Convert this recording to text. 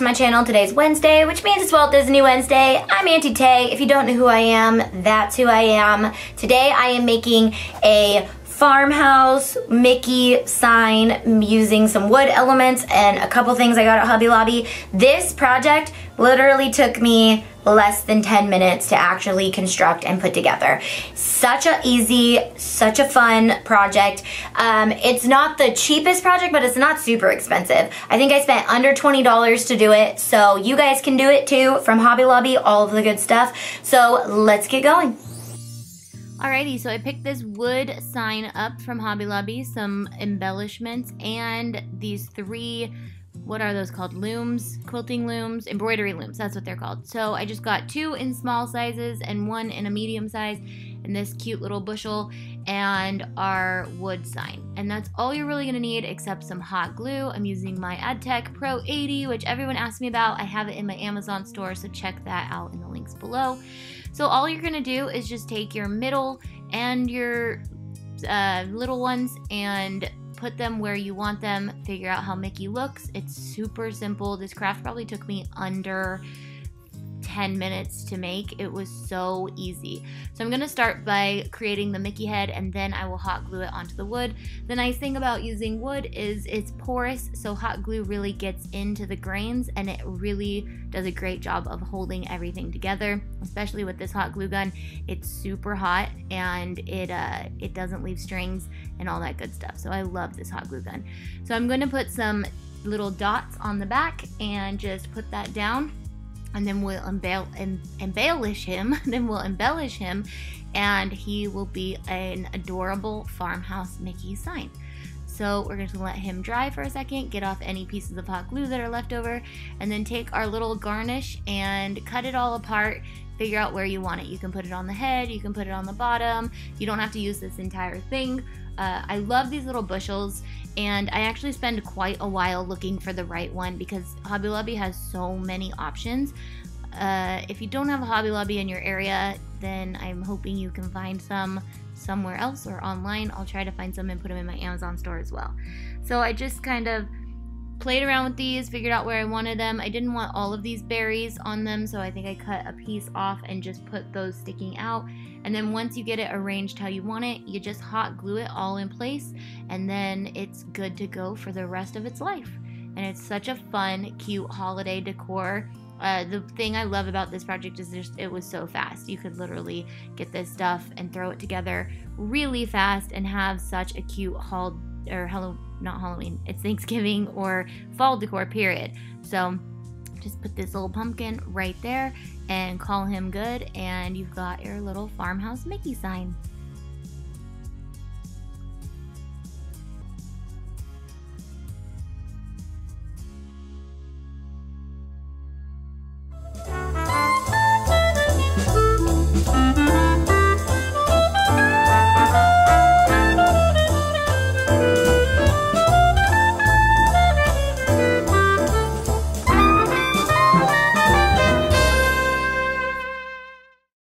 to my channel. Today's Wednesday, which means it's Walt Disney Wednesday. I'm Auntie Tay. If you don't know who I am, that's who I am. Today I am making a Farmhouse Mickey sign using some wood elements and a couple things I got at Hobby Lobby. This project literally took me less than 10 minutes to actually construct and put together. Such a easy, such a fun project. It's not the cheapest project, but it's not super expensive. I think I spent under $20 to do it, so you guys can do it too from Hobby Lobby, all of the good stuff. So let's get going. Alrighty, so I picked this wood sign up from Hobby Lobby, some embellishments, and these three, what are those called? Looms, quilting looms, embroidery looms, that's what they're called. So I just got 2 in small sizes and 1 in a medium size, and this cute little bushel, and our wood sign. And that's all you're really gonna need except some hot glue. I'm using my AdTech Pro 80, which everyone asked me about. I have it in my Amazon store, so check that out in the links below. So all you're gonna do is just take your middle and your little ones and put them where you want them, figure out how Mickey looks. It's super simple. This craft probably took me under 10 minutes to make. It was so easy. So I'm gonna start by creating the Mickey head, and then I will hot glue it onto the wood. The nice thing about using wood is it's porous, so hot glue really gets into the grains, and it really does a great job of holding everything together, especially with this hot glue gun. It's super hot, and it doesn't leave strings and all that good stuff. So I love this hot glue gun. So I'm gonna put some little dots on the back and just put that down, and then we'll embellish him, and he will be an adorable Farmhouse Mickey sign. So we're going to let him dry for a second, get off any pieces of hot glue that are left over, and then take our little garnish and cut it all apart. Figure out where you want it. You can put it on the head, you can put it on the bottom. You don't have to use this entire thing. I love these little bushels, and I actually spend quite a while looking for the right one because Hobby Lobby has so many options. If you don't have a Hobby Lobby in your area, then I'm hoping you can find some somewhere else or online. I'll try to find some and put them in my Amazon store as well. So I just kind of played around with these, figured out where I wanted them. I didn't want all of these berries on them, so I think I cut a piece off and just put those sticking out. And then once you get it arranged how you want it, you just hot glue it all in place, and then it's good to go for the rest of its life. And it's such a fun, cute holiday decor. The thing I love about this project is it was so fast. You could literally get this stuff and throw it together really fast and have such a cute not Halloween, it's Thanksgiving or fall decor period. So just put this little pumpkin right there and call him good, and you've got your little Farmhouse Mickey sign.